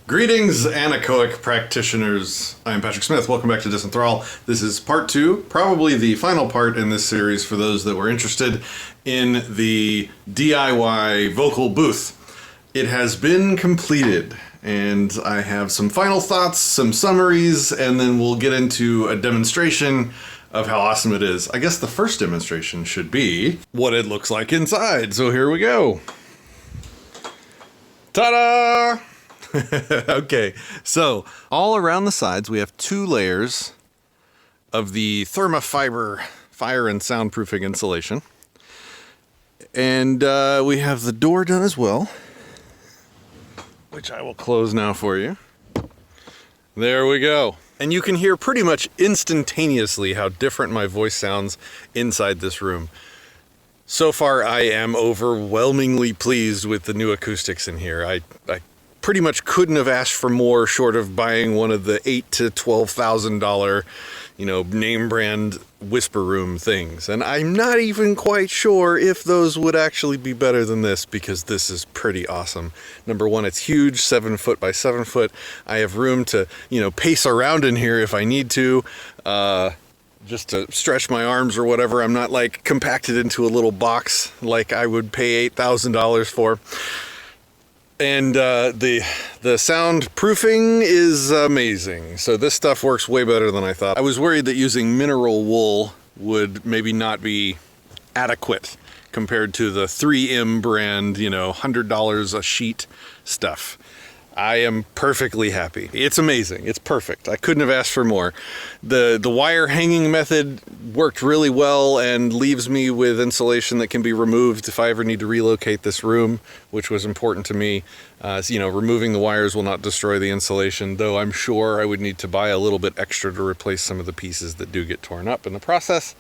Greetings, anechoic practitioners. I'm Patrick Smith. Welcome back to Disenthrall. This is part 2, probably the final part in this series for those that were interested in the DIY vocal booth. It has been completed, and I have some final thoughts, some summaries, and then we'll get into a demonstration of how awesome it is. I guess the first demonstration should be what it looks like inside. So here we go. Ta-da! Okay, so all around the sides we have 2 layers of the thermofiber fire and soundproofing insulation. And we have the door done as well, which I will close now for you. There we go. And you can hear pretty much instantaneously how different my voice sounds inside this room. So far, I am overwhelmingly pleased with the new acoustics in here. I pretty much couldn't have asked for more short of buying one of the $8,000 to $12,000, name brand whisper room things. And I'm not even quite sure if those would actually be better than this, because this is pretty awesome. Number one, it's huge, 7 foot by 7 foot. I have room to, pace around in here if I need to. Just to stretch my arms or whatever. I'm not like compacted into a little box like I would pay $8,000 for. And the soundproofing is amazing. So this stuff works way better than I thought. I was worried that using mineral wool would maybe not be adequate compared to the 3M brand, $100 a sheet stuff. I am perfectly happy. It's amazing. It's perfect. I couldn't have asked for more. The wire hanging method worked really well and leaves me with insulation that can be removed if I ever need to relocate this room, which was important to me. Removing the wires will not destroy the insulation, though I'm sure I would need to buy a little bit extra to replace some of the pieces that do get torn up in the process.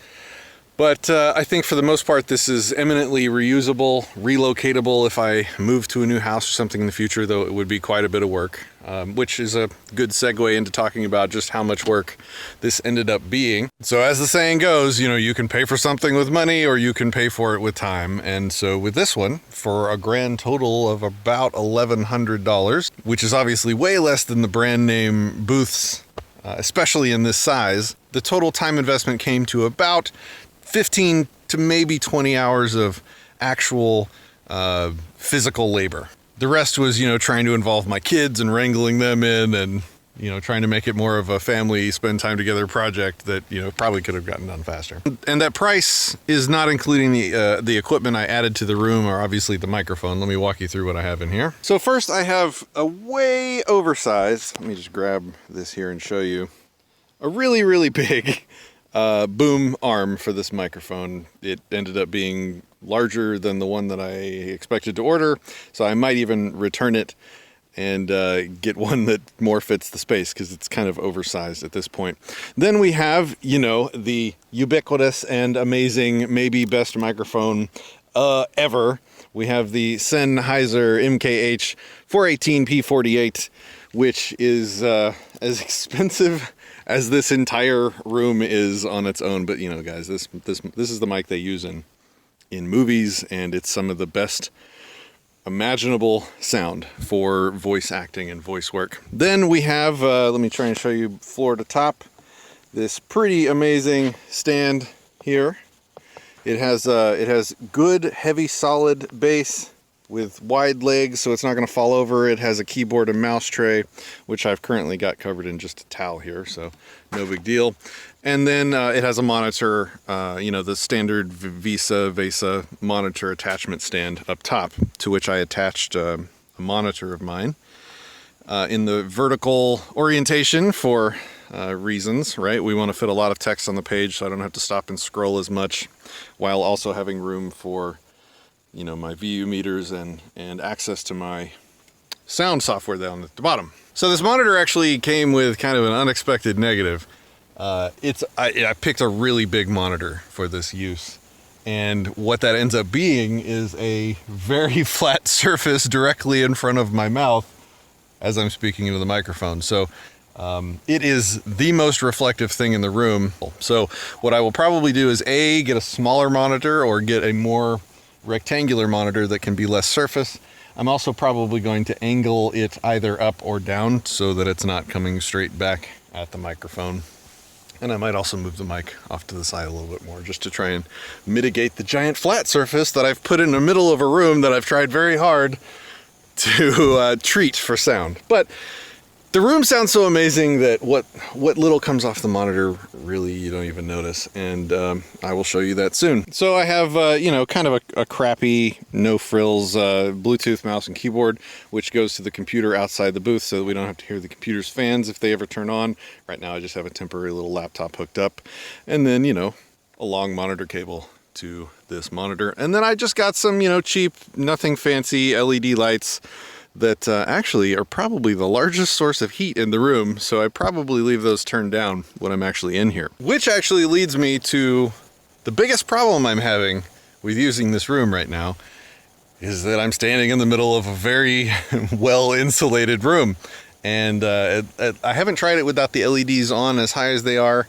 But I think for the most part, this is eminently reusable, relocatable if I move to a new house or something in the future, though it would be quite a bit of work, which is a good segue into talking about just how much work this ended up being. So as the saying goes, you can pay for something with money or you can pay for it with time. And so with this one, for a grand total of about $1,100, which is obviously way less than the brand name booths, especially in this size, the total time investment came to about 15 to maybe 20 hours of actual physical labor. The rest was, trying to involve my kids and wrangling them in and, trying to make it more of a family spend time together project that, probably could have gotten done faster. And that price is not including the equipment I added to the room, or obviously the microphone. Let me walk you through what I have in here. So first I have a way oversized, let me just grab this here and show you, a really, really big boom arm for this microphone. It ended up being larger than the one that I expected to order, so I might even return it and get one that more fits the space, because it's kind of oversized at this point. Then we have, the ubiquitous and amazing, maybe best microphone ever. We have the Sennheiser MKH 418P48, which is as expensive as this entire room is on its own. But guys, this is the mic they use in movies, and it's some of the best imaginable sound for voice acting and voice work. Then we have, let me try and show you floor to top, this pretty amazing stand here. It has good, heavy, solid base with wide legs, so it's not going to fall over. It has a keyboard and mouse tray, which I've currently got covered in just a towel here, so no big deal. And then it has a monitor, the standard VESA monitor attachment stand up top, to which I attached a monitor of mine in the vertical orientation for reasons, right? We want to fit a lot of text on the page, so I don't have to stop and scroll as much, while also having room for my VU meters and access to my sound software down at the bottom. So this monitor actually came with kind of an unexpected negative. I picked a really big monitor for this use, and what that ends up being is a very flat surface directly in front of my mouth as I'm speaking into the microphone. So it is the most reflective thing in the room. So what I will probably do is get a smaller monitor or get a more rectangular monitor that can be less surface. I'm also probably going to angle it either up or down so that it's not coming straight back at the microphone. And I might also move the mic off to the side a little bit more just to try and mitigate the giant flat surface that I've put in the middle of a room that I've tried very hard to treat for sound. But the room sounds so amazing that what little comes off the monitor, really, you don't even notice. And I will show you that soon. So I have, kind of a crappy, no frills Bluetooth mouse and keyboard, which goes to the computer outside the booth so that we don't have to hear the computer's fans if they ever turn on. Right now I just have a temporary little laptop hooked up. And then, a long monitor cable to this monitor. And then I just got some, cheap, nothing fancy LED lights that actually are probably the largest source of heat in the room, so I probably leave those turned down when I'm actually in here. Which actually leads me to the biggest problem I'm having with using this room right now, is that I'm standing in the middle of a very well-insulated room. And I haven't tried it without the LEDs on as high as they are,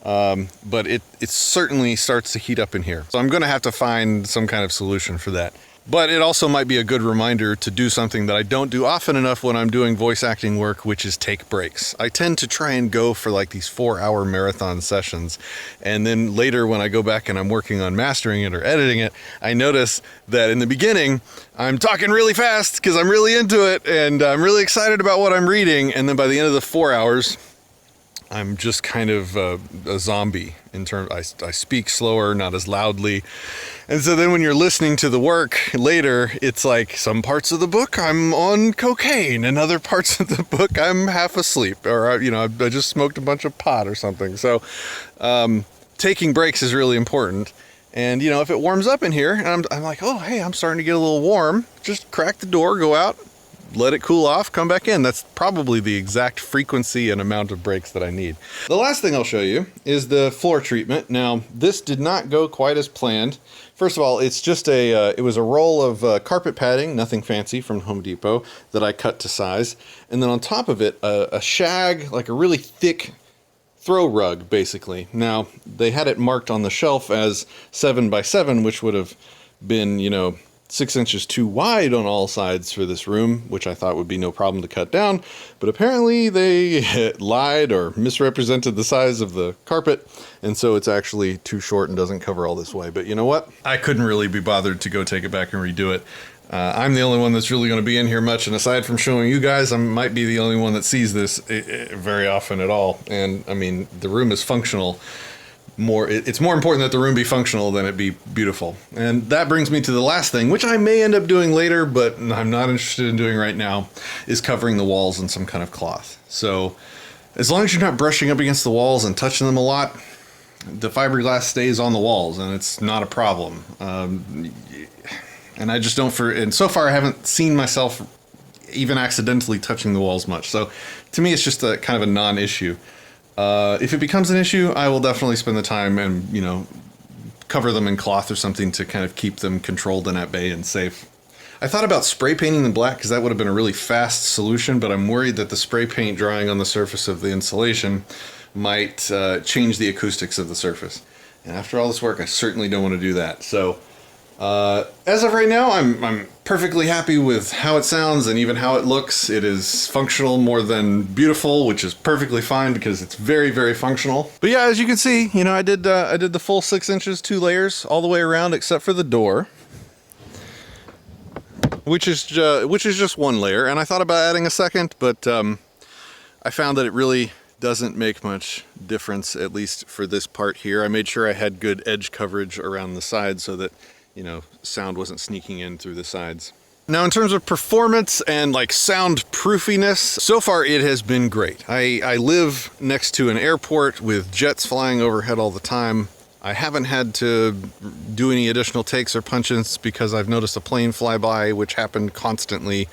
but it certainly starts to heat up in here. So I'm gonna have to find some kind of solution for that. But it also might be a good reminder to do something that I don't do often enough when I'm doing voice acting work, which is take breaks. I tend to try and go for like these 4-hour marathon sessions. And then later when I go back and I'm working on mastering it or editing it, I notice that in the beginning, I'm talking really fast because I'm really into it and I'm really excited about what I'm reading. And then by the end of the 4 hours, I'm just kind of a zombie in terms. I speak slower, not as loudly. And so then when you're listening to the work later, it's like some parts of the book I'm on cocaine and other parts of the book I'm half asleep, or I just smoked a bunch of pot or something. So taking breaks is really important. And if it warms up in here and I'm like, oh hey, I'm starting to get a little warm, just crack the door, go out, let it cool off, come back in. That's probably the exact frequency and amount of breaks that I need. The last thing I'll show you is the floor treatment. Now, this did not go quite as planned. First of all, it's just it was a roll of carpet padding, nothing fancy, from Home Depot that I cut to size. And then on top of it, a shag, like a really thick throw rug, basically. Now, they had it marked on the shelf as 7 by 7, which would have been, 6 inches too wide on all sides for this room, which I thought would be no problem to cut down, but apparently they lied or misrepresented the size of the carpet, and so it's actually too short and doesn't cover all this way. But you know what? I couldn't really be bothered to go take it back and redo it. I'm the only one that's really going to be in here much, and aside from showing you guys, I might be the only one that sees this very often at all. And I mean, the room is functional. It's more important that the room be functional than it be beautiful. And that brings me to the last thing, which I may end up doing later, but I'm not interested in doing right now, is covering the walls in some kind of cloth. So as long as you're not brushing up against the walls and touching them a lot, the fiberglass stays on the walls and it's not a problem. And I just don't, and so far I haven't seen myself even accidentally touching the walls much. So to me, it's just a kind of a non-issue. If it becomes an issue, I will definitely spend the time and, cover them in cloth or something to kind of keep them controlled and at bay and safe. I thought about spray painting them black because that would have been a really fast solution, but I'm worried that the spray paint drying on the surface of the insulation might change the acoustics of the surface. And after all this work, I certainly don't want to do that. So as of right now, I'm perfectly happy with how it sounds and even how it looks. It is functional more than beautiful, which is perfectly fine because it's very, very functional. But yeah, as you can see, I did the full 6 inches, 2 layers all the way around except for the door, which is just 1 layer. And I thought about adding a second, but I found that it really doesn't make much difference, at least for this part here. I made sure I had good edge coverage around the sides so that sound wasn't sneaking in through the sides. Now, in terms of performance and like sound proofiness, so far it has been great. I live next to an airport with jets flying overhead all the time. I haven't had to do any additional takes or punch-ins because I've noticed a plane fly by, which happened constantly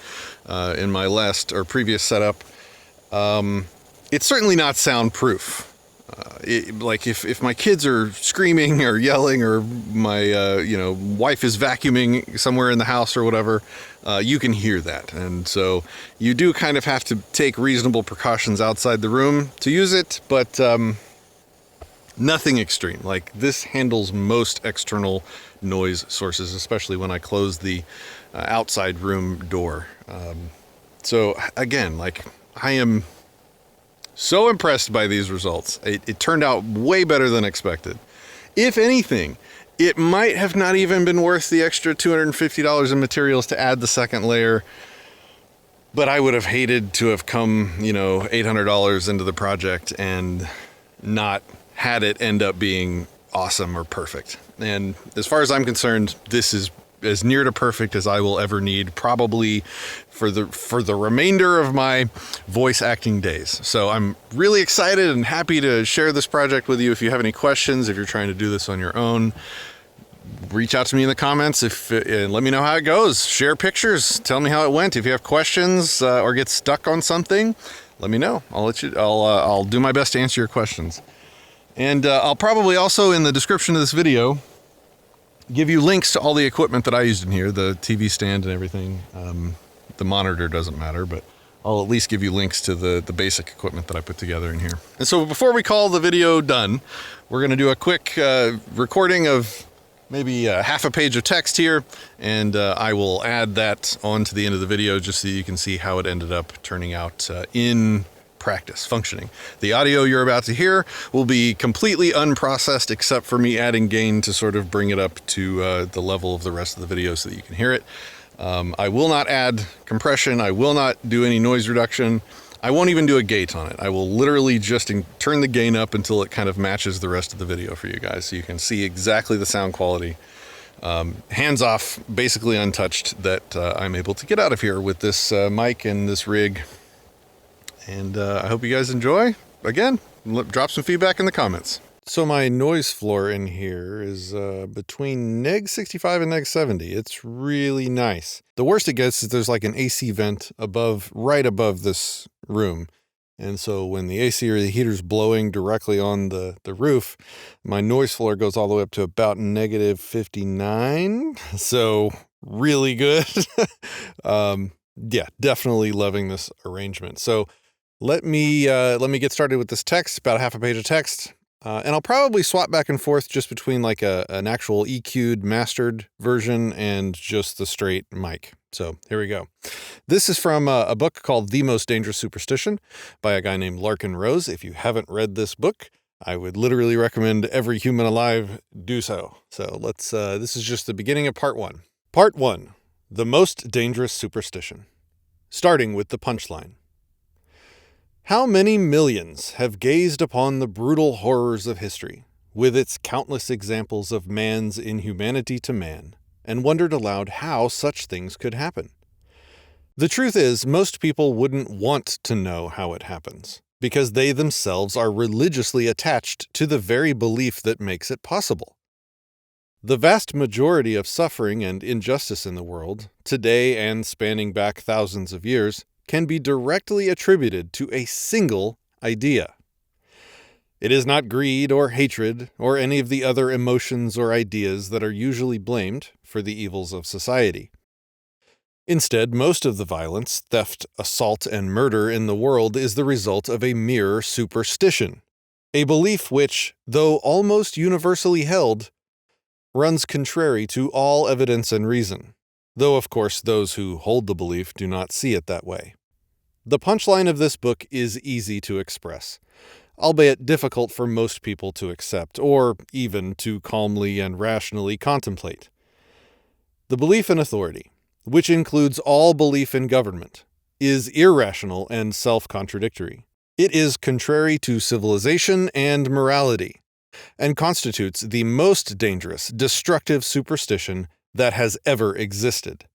in my last or previous setup. It's certainly not soundproof. Like if my kids are screaming or yelling or my wife is vacuuming somewhere in the house or whatever, you can hear that. And so you do kind of have to take reasonable precautions outside the room to use it, but Nothing extreme. Like, this handles most external noise sources, especially when I close the outside room door. So again, like, I am so impressed by these results. It turned out way better than expected. If anything, it might have not even been worth the extra $250 in materials to add the second layer, but I would have hated to have come, $800 into the project and not had it end up being awesome or perfect. And as far as I'm concerned, this is as near to perfect as I will ever need, probably for the remainder of my voice acting days. So I'm really excited and happy to share this project with you. If you have any questions, if you're trying to do this on your own, reach out to me in the comments and let me know how it goes. Share pictures. Tell me how it went. If you have questions or get stuck on something, let me know. I'll do my best to answer your questions. And I'll probably also, in the description of this video, give you links to all the equipment that I used in here, the TV stand and everything. The monitor doesn't matter, but I'll at least give you links to the basic equipment that I put together in here. And so before we call the video done, we're going to do a quick recording of maybe half a page of text here, and I will add that on to the end of the video just so you can see how it ended up turning out in practice, functioning. The audio you're about to hear will be completely unprocessed except for me adding gain to sort of bring it up to the level of the rest of the video so that you can hear it. I will not add compression. I will not do any noise reduction. I won't even do a gate on it. I will literally just turn the gain up until it kind of matches the rest of the video for you guys so you can see exactly the sound quality. Hands off, basically untouched, that I'm able to get out of here with this mic and this rig. And I hope you guys enjoy. Again, drop some feedback in the comments. So my noise floor in here is between neg 65 and neg 70. It's really nice. The worst it gets is there's like an AC vent right above this room. And so when the AC or the heater's blowing directly on the roof, my noise floor goes all the way up to about negative 59. So really good. Yeah, definitely loving this arrangement. So let me get started with this text, about half a page of text. And I'll probably swap back and forth just between like an actual EQ'd mastered version and just the straight mic. So here we go. This is from a book called The Most Dangerous Superstition by a guy named Larkin Rose. If you haven't read this book, I would literally recommend every human alive do so. So this is just the beginning of part one. Part one, The Most Dangerous Superstition. Starting with the punchline. How many millions have gazed upon the brutal horrors of history, with its countless examples of man's inhumanity to man, and wondered aloud how such things could happen? The truth is, most people wouldn't want to know how it happens, because they themselves are religiously attached to the very belief that makes it possible. The vast majority of suffering and injustice in the world, today and spanning back thousands of years, can be directly attributed to a single idea. It is not greed or hatred or any of the other emotions or ideas that are usually blamed for the evils of society. Instead, most of the violence, theft, assault, and murder in the world is the result of a mere superstition, a belief which, though almost universally held, runs contrary to all evidence and reason, though of course those who hold the belief do not see it that way. The punchline of this book is easy to express, albeit difficult for most people to accept, or even to calmly and rationally contemplate. The belief in authority, which includes all belief in government, is irrational and self-contradictory. It is contrary to civilization and morality, and constitutes the most dangerous, destructive superstition that has ever existed.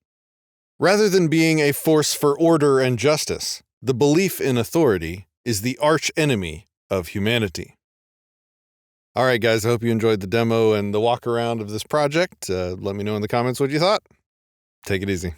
Rather than being a force for order and justice, the belief in authority is the arch enemy of humanity. All right, guys, I hope you enjoyed the demo and the walk around of this project. Let me know in the comments what you thought. Take it easy.